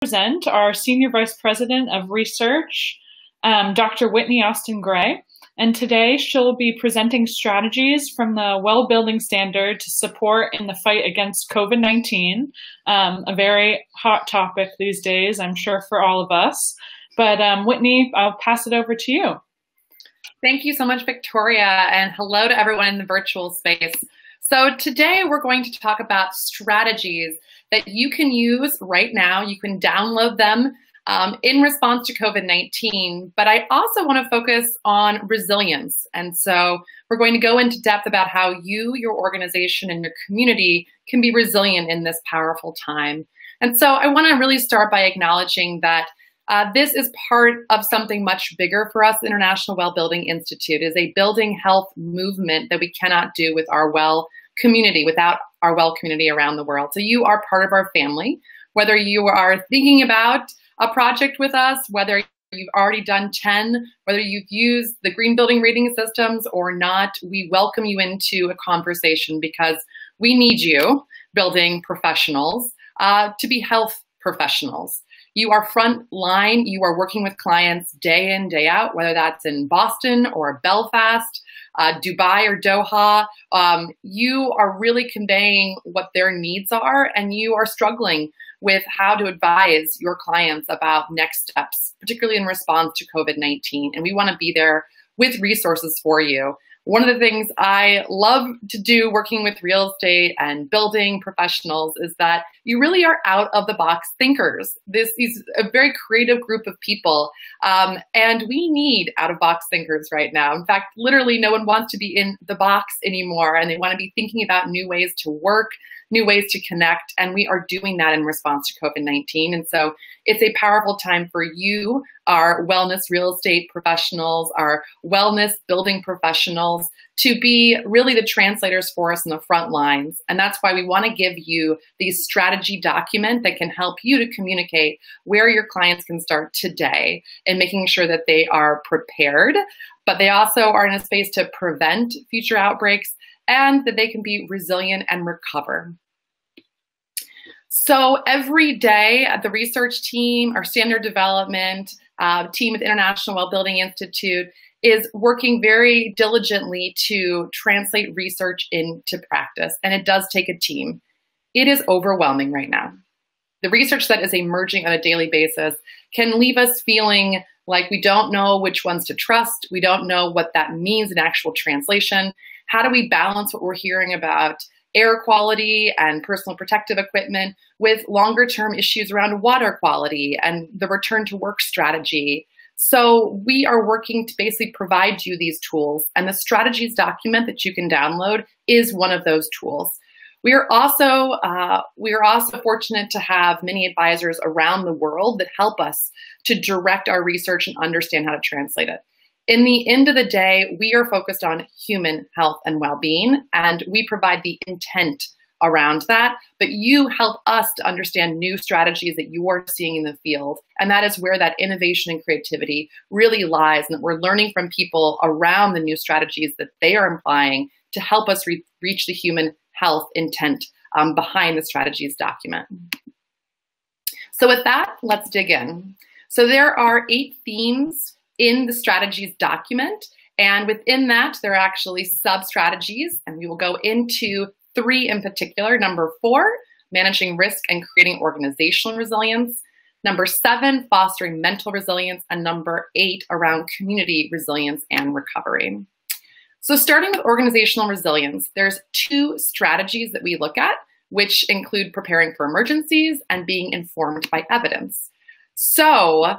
present our Senior Vice President of Research, Dr. Whitney Austin Gray. And today she'll be presenting strategies from the Well Building Standard to support in the fight against COVID-19, a very hot topic these days, I'm sure, for all of us. But Whitney, I'll pass it over to you. Thank you so much, Victoria, and hello to everyone in the virtual space. So today we're going to talk about strategies that you can use right now. You can download them in response to COVID-19, but I also want to focus on resilience. And so we're going to go into depth about how you, your organization, and your community can be resilient in this powerful time. And so I want to really start by acknowledging that this is part of something much bigger for us. International Well Building Institute is a building health movement that we cannot do with our well community, without our well community around the world. So you are part of our family, whether you are thinking about a project with us, whether you've already done 10, whether you've used the green building rating systems or not, we welcome you into a conversation because we need you, building professionals, to be health professionals. You are front line, you are working with clients day in, day out, whether that's in Boston or Belfast, Dubai or Doha. You are really conveying what their needs are, and you are struggling with how to advise your clients about next steps, particularly in response to COVID-19. And we want to be there with resources for you. One of the things I love to do working with real estate and building professionals is that you really are out of the box thinkers. This is a very creative group of people, and we need out of box thinkers right now. In fact, literally no one wants to be in the box anymore, and they want to be thinking about new ways to work, new ways to connect, and we are doing that in response to COVID-19. And so it's a powerful time for you, our wellness real estate professionals, our wellness building professionals, to be really the translators for us in the front lines. And that's why we want to give you the strategy document that can help you to communicate where your clients can start today and making sure that they are prepared, but they also are in a space to prevent future outbreaks and that they can be resilient and recover. So every day at the research team, our standard development team at the International Well Building Institute is working very diligently to translate research into practice, and it does take a team. It is overwhelming right now. The research that is emerging on a daily basis can leave us feeling like we don't know which ones to trust. We don't know what that means in actual translation. How do we balance what we're hearing about air quality and personal protective equipment with longer term issues around water quality and the return to work strategy? So we are working to basically provide you these tools, and the strategies document that you can download is one of those tools. We are also fortunate to have many advisors around the world that help us to direct our research and understand how to translate it. In the end of the day, we are focused on human health and well-being, and we provide the intent around that, but you help us to understand new strategies that you are seeing in the field. And that is where that innovation and creativity really lies, and that we're learning from people around the new strategies that they are implying to help us reach the human health intent behind the strategies document. So with that, let's dig in. So there are 8 themes in the strategies document, and within that, there are actually sub-strategies, and we will go into 3 in particular. Number 4, managing risk and creating organizational resilience. Number 7, fostering mental resilience. And number 8, around community resilience and recovery. So starting with organizational resilience, there's 2 strategies that we look at, which include preparing for emergencies and being informed by evidence. So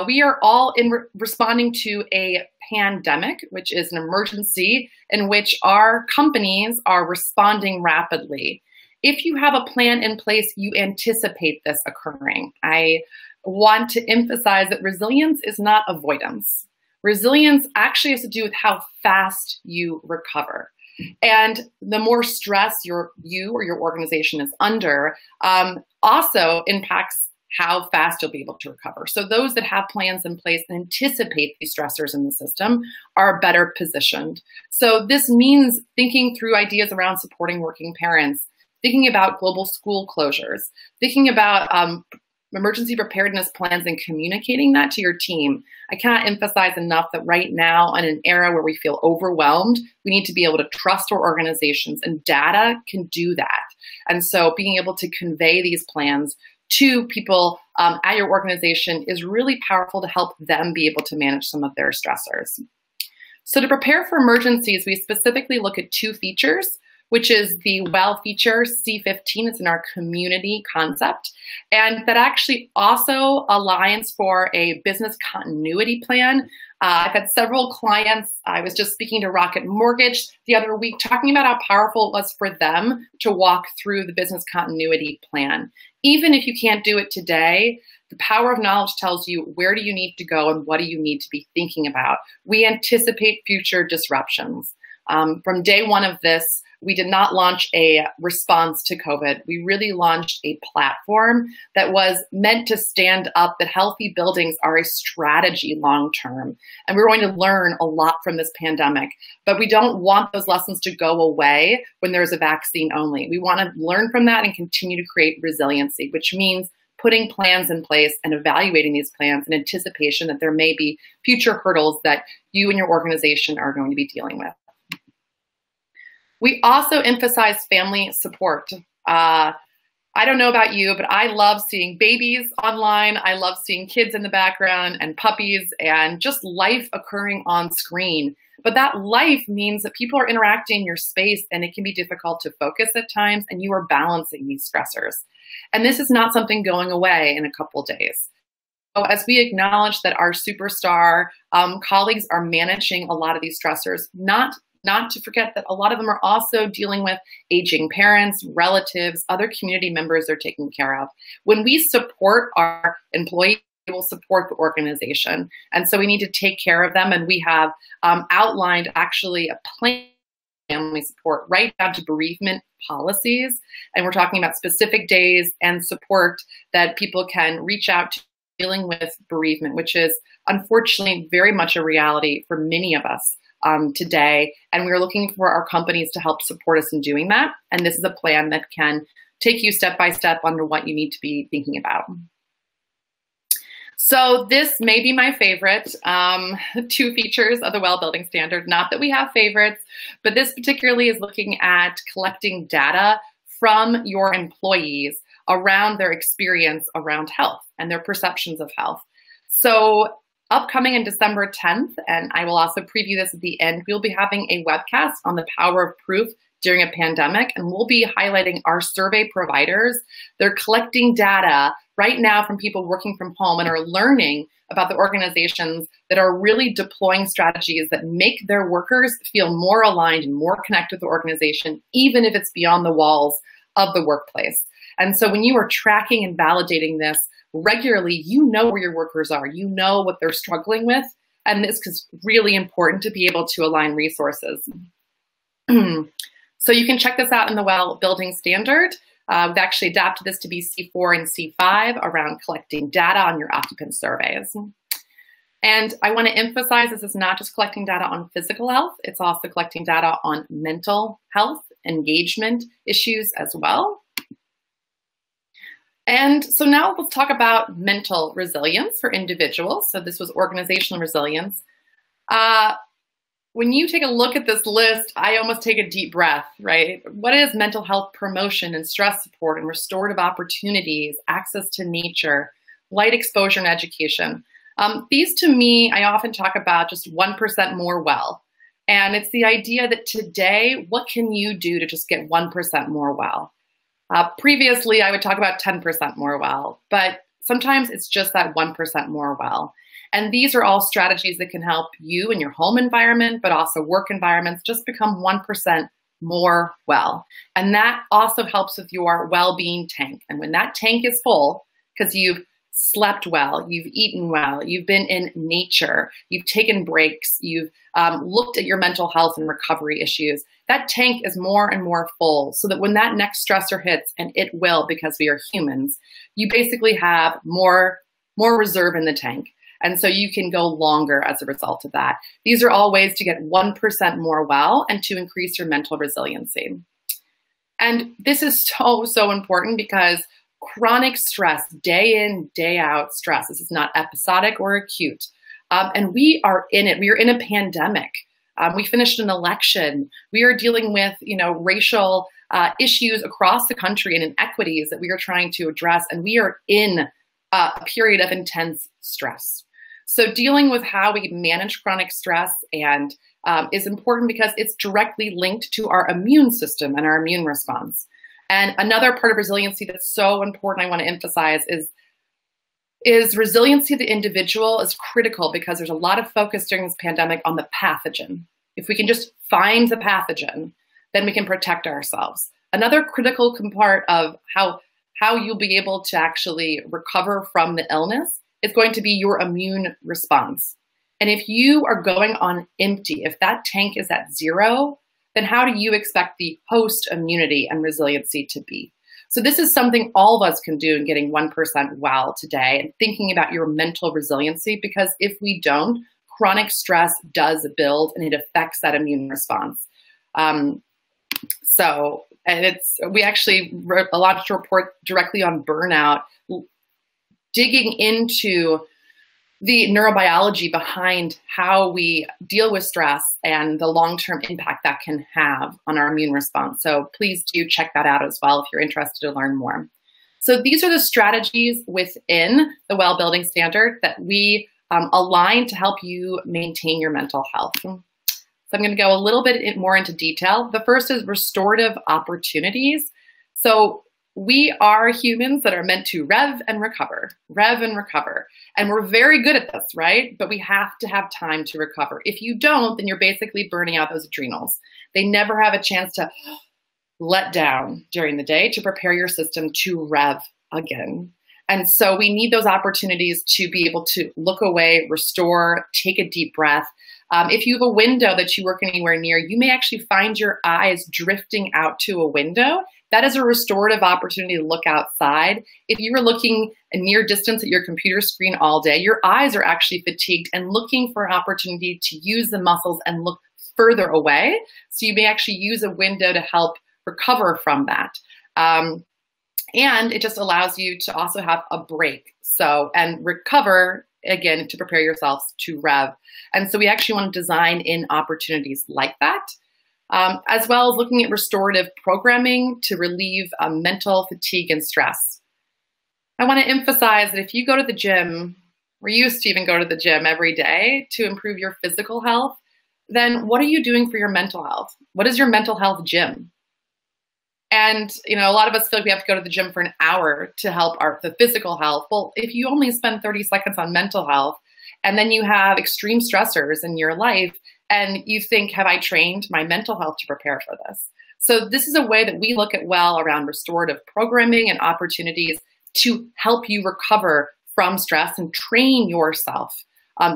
we are all responding to a pandemic, which is an emergency in which our companies are responding rapidly. If you have a plan in place, you anticipate this occurring. I want to emphasize that resilience is not avoidance. Resilience actually has to do with how fast you recover. And the more stress you or your organization is under also impacts how fast you'll be able to recover. So those that have plans in place and anticipate these stressors in the system are better positioned. So this means thinking through ideas around supporting working parents, thinking about global school closures, thinking about emergency preparedness plans and communicating that to your team. I cannot emphasize enough that right now, in an era where we feel overwhelmed, we need to be able to trust our organizations, and data can do that. And so being able to convey these plans to people at your organization is really powerful to help them be able to manage some of their stressors. So to prepare for emergencies, we specifically look at 2 features, which is the WELL feature, C15, it's in our community concept, and that actually also aligns for a business continuity plan. I've had several clients, I was just speaking to Rocket Mortgage the other week, talking about how powerful it was for them to walk through the business continuity plan. Even if you can't do it today, the power of knowledge tells you where do you need to go and what do you need to be thinking about. We anticipate future disruptions. From day one of this, we did not launch a response to COVID. We really launched a platform that was meant to stand up that healthy buildings are a strategy long-term. And we're going to learn a lot from this pandemic, but we don't want those lessons to go away when there's a vaccine only. We want to learn from that and continue to create resiliency, which means putting plans in place and evaluating these plans in anticipation that there may be future hurdles that you and your organization are going to be dealing with. We also emphasize family support. I don't know about you, but I love seeing babies online. I love seeing kids in the background and puppies and just life occurring on screen. But that life means that people are interacting in your space, and it can be difficult to focus at times, and you are balancing these stressors. And this is not something going away in a couple days. So as we acknowledge that our superstar colleagues are managing a lot of these stressors, not to forget that a lot of them are also dealing with aging parents, relatives, other community members they're taking care of. When we support our employees, we will support the organization. And so we need to take care of them. And we have outlined actually a plan for family support right down to bereavement policies. And we're talking about specific days and support that people can reach out to dealing with bereavement, which is unfortunately very much a reality for many of us today, and we're looking for our companies to help support us in doing that. And this is a plan that can take you step by step under what you need to be thinking about. So this may be my favorite 2 features of the WELL Building Standard. Not that we have favorites, but this particularly is looking at collecting data from your employees around their experience around health and their perceptions of health. So upcoming in December 10th, and I will also preview this at the end, we'll be having a webcast on the power of proof during a pandemic, and we'll be highlighting our survey providers. They're collecting data right now from people working from home and are learning about the organizations that are really deploying strategies that make their workers feel more aligned and more connected with the organization, even if it's beyond the walls of the workplace. And so when you are tracking and validating this regularly, you know where your workers are, you know what they're struggling with, and this is really important to be able to align resources. So you can check this out in the WELL Building Standard. We've actually adapted this to be C4 and C5 around collecting data on your occupant surveys. And I want to emphasize this is not just collecting data on physical health, it's also collecting data on mental health, engagement issues as well. And so now let's talk about mental resilience for individuals. So this was organizational resilience. When you take a look at this list, I almost take a deep breath, right? What is mental health promotion and stress support and restorative opportunities, access to nature, light exposure and education? These to me, I often talk about just 1% more well. And it's the idea that today, what can you do to just get 1% more well? Previously, I would talk about 10% more well, but sometimes it's just that 1% more well. And these are all strategies that can help you in your home environment, but also work environments just become 1% more well. And that also helps with your well-being tank. And when that tank is full, because you've slept well, you've eaten well, you've been in nature, you've taken breaks, you've looked at your mental health and recovery issues, that tank is more and more full so that when that next stressor hits, and it will because we are humans, you basically have more reserve in the tank. And so you can go longer as a result of that. These are all ways to get 1% more well and to increase your mental resiliency. And this is so important because chronic stress, day in, day out stress. This is not episodic or acute. And we are in it. We are in a pandemic. We finished an election. We are dealing with, racial issues across the country and inequities that we are trying to address. And we are in a period of intense stress. So dealing with how we manage chronic stress and is important because it's directly linked to our immune system and our immune response. And another part of resiliency that's so important I want to emphasize is resiliency of the individual is critical because there's a lot of focus during this pandemic on the pathogen. If we can just find the pathogen, then we can protect ourselves. Another critical part of how you'll be able to actually recover from the illness is going to be your immune response. And if you are going on empty, if that tank is at zero, then how do you expect the host immunity and resiliency to be? So this is something all of us can do in getting 1% well today and thinking about your mental resiliency, because if we don't, chronic stress does build and it affects that immune response. We actually launched a report directly on burnout, digging into the neurobiology behind how we deal with stress and the long-term impact that can have on our immune response. So please do check that out as well if you're interested to learn more. So these are the strategies within the Well Building Standard that we align to help you maintain your mental health. So I'm going to go a little bit more into detail. The first is restorative opportunities. So we are humans that are meant to rev and recover. And we're very good at this, right? But we have to have time to recover. If you don't, then you're basically burning out those adrenals. They never have a chance to let down during the day to prepare your system to rev again. And so we need those opportunities to be able to look away, restore, take a deep breath. If you have a window that you work anywhere near, you may actually find your eyes drifting out to a window. That is a restorative opportunity to look outside. If you were looking a near distance at your computer screen all day, your eyes are actually fatigued and looking for an opportunity to use the muscles and look further away. So you may actually use a window to help recover from that. And it just allows you to also have a break. And recover, again, to prepare yourselves to rev. And so we actually want to design in opportunities like that, as well as looking at restorative programming to relieve mental fatigue and stress. I want to emphasize that if you go to the gym, or used to even go to the gym every day to improve your physical health, then what are you doing for your mental health? What is your mental health gym? And, a lot of us feel like we have to go to the gym for an hour to help the physical health. Well, if you only spend 30 seconds on mental health, and then you have extreme stressors in your life, and you think, have I trained my mental health to prepare for this? So this is a way that we look at well around restorative programming and opportunities to help you recover from stress and train yourself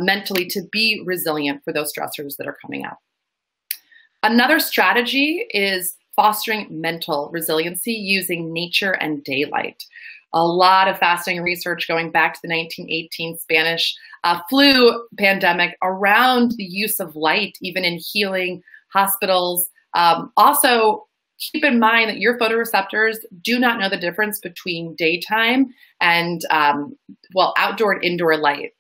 mentally to be resilient for those stressors that are coming up. Another strategy is fostering mental resiliency using nature and daylight. A lot of fascinating research going back to the 1918 Spanish flu pandemic around the use of light, even in healing hospitals. Also, keep in mind that your photoreceptors do not know the difference between daytime and, outdoor and indoor light.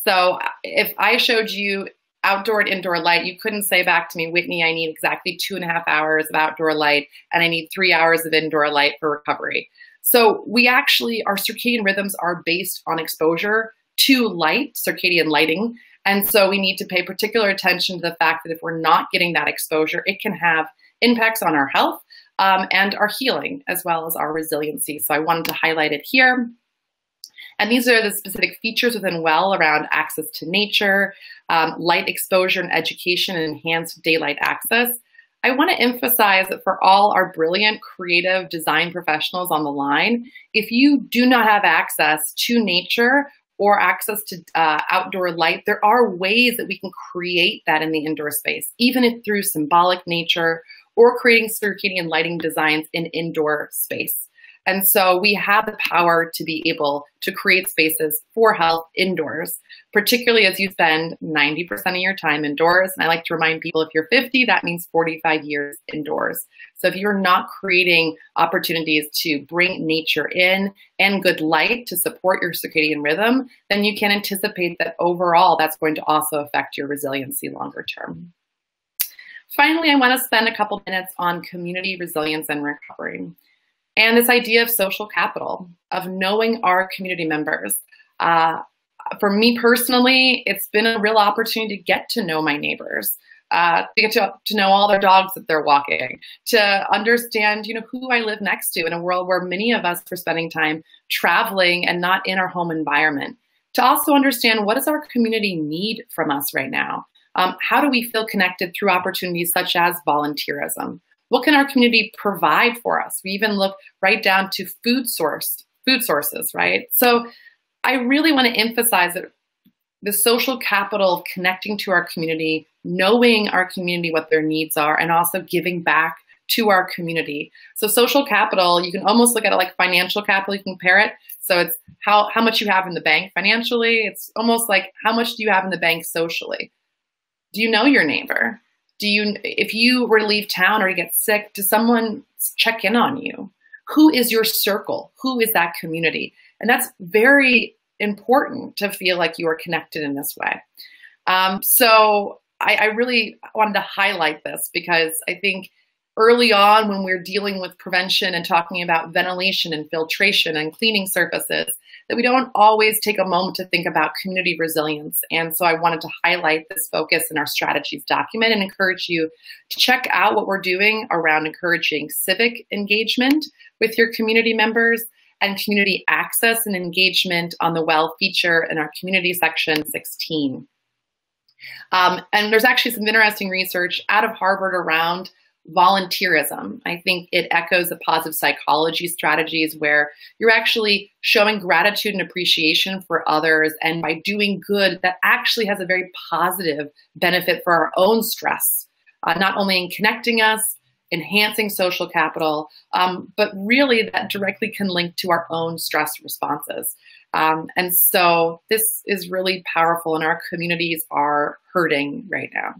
So if I showed you outdoor and indoor light, you couldn't say back to me, Whitney, I need exactly 2.5 hours of outdoor light and I need 3 hours of indoor light for recovery. So our circadian rhythms are based on exposure to light, circadian lighting. And so we need to pay particular attention to the fact that if we're not getting that exposure, it can have impacts on our health and our healing, as well as our resiliency. So I wanted to highlight it here. And these are the specific features within WELL around access to nature, light exposure and education, and enhanced daylight access. I want to emphasize that for all our brilliant creative design professionals on the line, if you do not have access to nature or access to outdoor light, there are ways that we can create that in the indoor space, even if through symbolic nature or creating circadian lighting designs in indoor space. And so we have the power to be able to create spaces for health indoors, particularly as you spend 90% of your time indoors. And I like to remind people, if you're 50, that means 45 years indoors. So if you're not creating opportunities to bring nature in and good light to support your circadian rhythm, then you can anticipate that overall that's going to also affect your resiliency longer term. Finally, I want to spend a couple minutes on community resilience and recovery. And this idea of social capital, of knowing our community members. For me personally, it's been a real opportunity to get to know my neighbors, to get to know all their dogs that they're walking, to understand, who I live next to in a world where many of us are spending time traveling and not in our home environment. To also understand, what does our community need from us right now? How do we feel connected through opportunities such as volunteerism? What can our community provide for us? We even look right down to food sources, right? So I really want to emphasize that the social capital of connecting to our community, knowing our community, what their needs are, and also giving back to our community. So social capital, you can almost look at it like financial capital. You can compare it. So it's how much you have in the bank financially. It's almost like, how much do you have in the bank socially? Do you know your neighbor? If you were to leave town or you get sick, does someone check in on you? Who is your circle? Who is that community? And that's very important to feel like you are connected in this way. So I really wanted to highlight this because I think early on when we're dealing with prevention and talking about ventilation and filtration and cleaning surfaces, that we don't always take a moment to think about community resilience. And so I wanted to highlight this focus in our strategies document and encourage you to check out what we're doing around encouraging civic engagement with your community members and community access and engagement on the WELL feature in our community section 16. And there's actually some interesting research out of Harvard around volunteerism. I think it echoes the positive psychology strategies where you're actually showing gratitude and appreciation for others. And by doing good, that actually has a very positive benefit for our own stress, not only in connecting us, enhancing social capital, but really that directly can link to our own stress responses. And so this is really powerful, and our communities are hurting right now.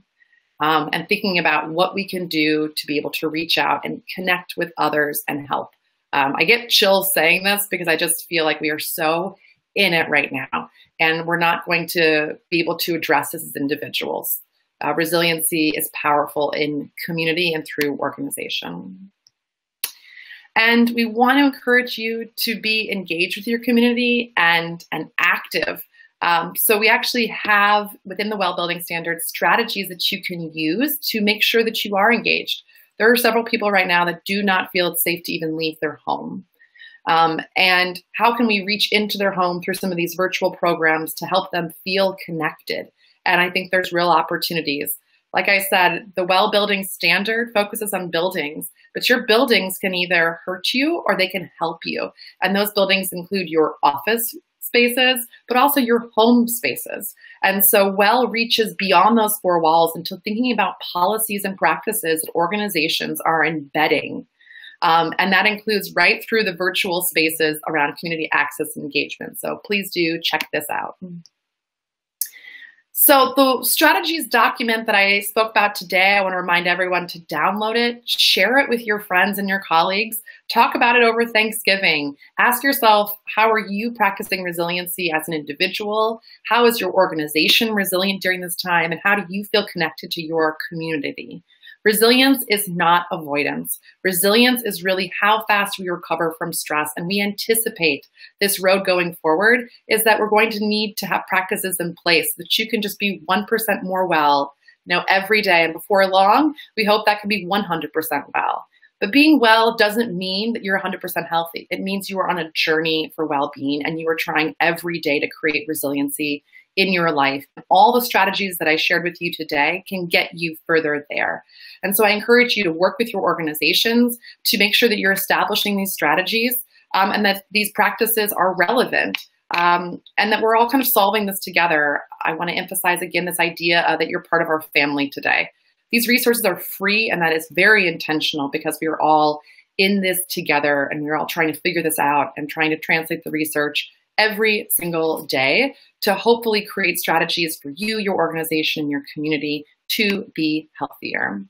And thinking about what we can do to be able to reach out and connect with others and help. I get chills saying this because I just feel like we are so in it right now, and we're not going to be able to address this as individuals. Resiliency is powerful in community and through organization. And we want to encourage you to be engaged with your community and active. So we actually have within the WELL Building Standards strategies that you can use to make sure that you are engaged. There are several people right now that do not feel it's safe to even leave their home. And how can we reach into their home through some of these virtual programs to help them feel connected? And I think there's real opportunities. Like I said, the WELL Building Standard focuses on buildings, but your buildings can either hurt you or they can help you. And those buildings include your office spaces, but also your home spaces. And so WELL reaches beyond those four walls into thinking about policies and practices that organizations are embedding. And that includes right through the virtual spaces around community access and engagement. So please do check this out. So the strategies document that I spoke about today, I want to remind everyone to download it, share it with your friends and your colleagues, talk about it over Thanksgiving. Ask yourself, how are you practicing resiliency as an individual? How is your organization resilient during this time? And how do you feel connected to your community? Resilience is not avoidance. Resilience is really how fast we recover from stress. And we anticipate this road going forward is that we're going to need to have practices in place so that you can just be 1% more well, every day. And before long, we hope that can be 100% well. But being well doesn't mean that you're 100% healthy. It means you are on a journey for well-being and you are trying every day to create resiliency in your life. All the strategies that I shared with you today can get you further there. And so I encourage you to work with your organizations to make sure that you're establishing these strategies and that these practices are relevant and that we're all kind of solving this together. I want to emphasize again this idea that you're part of our family today. These resources are free, and that is very intentional because we are all in this together, and we're all trying to figure this out and trying to translate the research every single day to hopefully create strategies for you, your organization, your community to be healthier.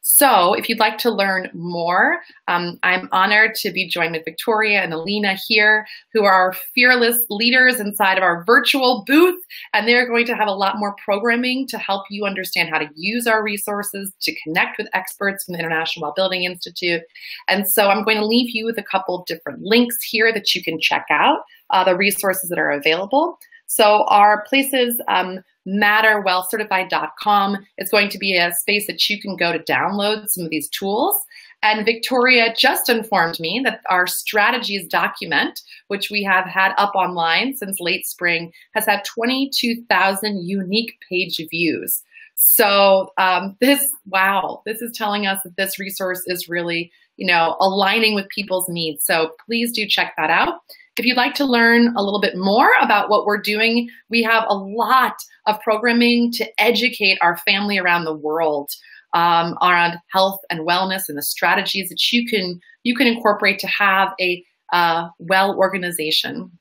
So if you'd like to learn more, I'm honored to be joined with Victoria and Alina here, who are fearless leaders inside of our virtual booth, and they're going to have a lot more programming to help you understand how to use our resources, to connect with experts from the International Well Building Institute. And so I'm going to leave you with a couple of different links here that you can check out, the resources that are available. So our places, matterwellcertified.com is going to be a space that you can go to download some of these tools. And Victoria just informed me that our strategies document, which we have had up online since late spring, has had 22,000 unique page views. So this is telling us that this resource is really, aligning with people's needs. So please do check that out. If you'd like to learn a little bit more about what we're doing, we have a lot of programming to educate our family around the world around health and wellness and the strategies that you can incorporate to have a well organization.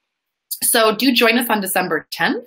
So do join us on December 10th.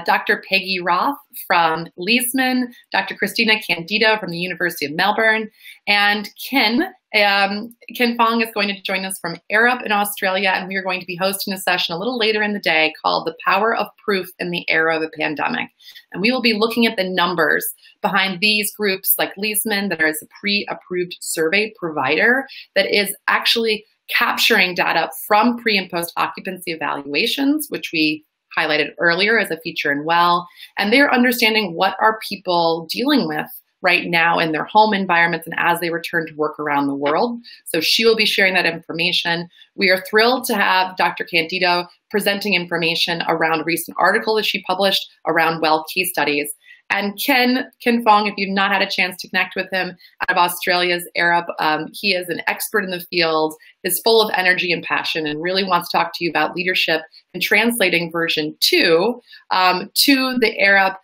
Dr. Peggy Roth from Leesman, Dr. Christina Candido from the University of Melbourne, and Ken Fong is going to join us from Arup in Australia, and we are going to be hosting a session a little later in the day called The Power of Proof in the Era of a Pandemic. And we will be looking at the numbers behind these groups like Leesman, that is a pre-approved survey provider that is actually capturing data from pre and post occupancy evaluations, which we highlighted earlier as a feature in Well, and they're understanding what are people dealing with right now in their home environments and as they return to work around the world. So she will be sharing that information. We are thrilled to have Dr. Candido presenting information around a recent article that she published around Well case studies. And Ken Fong, if you've not had a chance to connect with him, out of Australia's Arup, he is an expert in the field, is full of energy and passion, and really wants to talk to you about leadership and translating version 2 to the Arup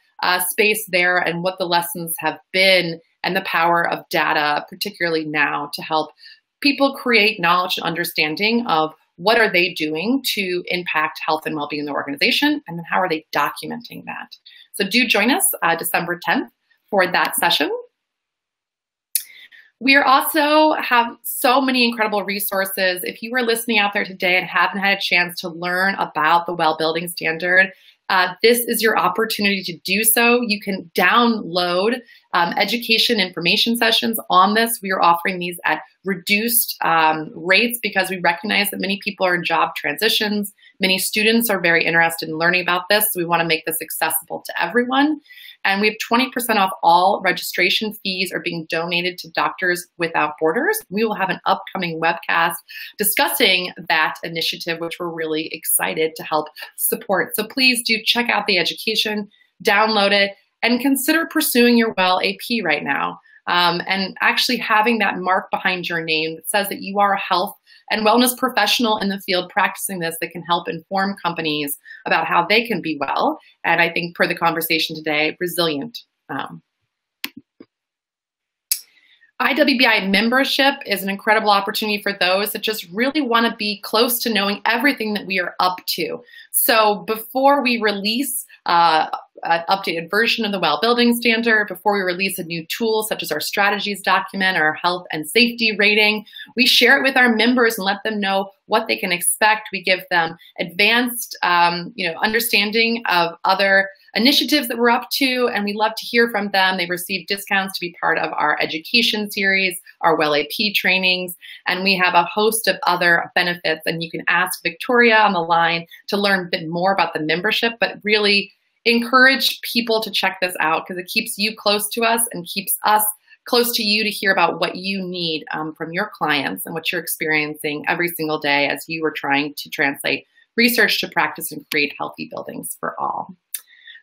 space there and what the lessons have been and the power of data, particularly now, to help people create knowledge and understanding of what are they doing to impact health and well-being in the organization, and then how are they documenting that. So do join us December 10th for that session. We are also have so many incredible resources. If you are listening out there today and haven't had a chance to learn about the Well Building Standard, this is your opportunity to do so. You can download education information sessions on this. We are offering these at reduced rates because we recognize that many people are in job transitions. Many students are very interested in learning about this. So we want to make this accessible to everyone. And we have 20% off all registration fees are being donated to Doctors Without Borders. We will have an upcoming webcast discussing that initiative, which we're really excited to help support. So please do check out the education, download it, and consider pursuing your Well AP right now. And actually having that mark behind your name that says that you are a health and wellness professional in the field practicing this that can help inform companies about how they can be well. And I think per the conversation today, resilient. IWBI membership is an incredible opportunity for those that just really want to be close to knowing everything that we are up to. So before we release an updated version of the Well Building Standard, before we release a new tool such as our strategies document, our health and safety rating, we share it with our members and let them know what they can expect. We give them advanced understanding of other initiatives that we're up to, and we love to hear from them. They receive discounts to be part of our education series, our Well AP trainings, and we have a host of other benefits. And you can ask Victoria on the line to learn a bit more about the membership, but really encourage people to check this out because it keeps you close to us and keeps us close to you to hear about what you need from your clients and what you're experiencing every single day as you are trying to translate research to practice and create healthy buildings for all.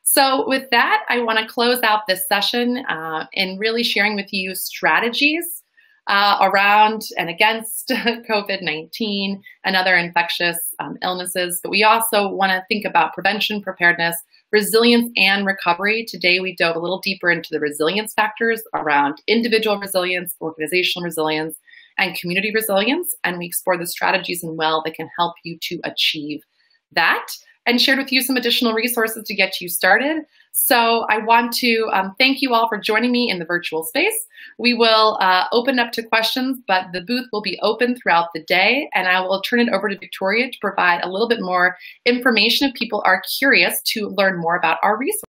So with that, I want to close out this session in really sharing with you strategies around and against COVID-19 and other infectious illnesses. But we also want to think about prevention, preparedness, resilience, and recovery. Today, we dove a little deeper into the resilience factors around individual resilience, organizational resilience, and community resilience, and we explore the strategies in WELL that can help you to achieve that, and shared with you some additional resources to get you started. So I want to thank you all for joining me in the virtual space. We will open up to questions, but the booth will be open throughout the day, and I will turn it over to Victoria to provide a little bit more information if people are curious to learn more about our resources.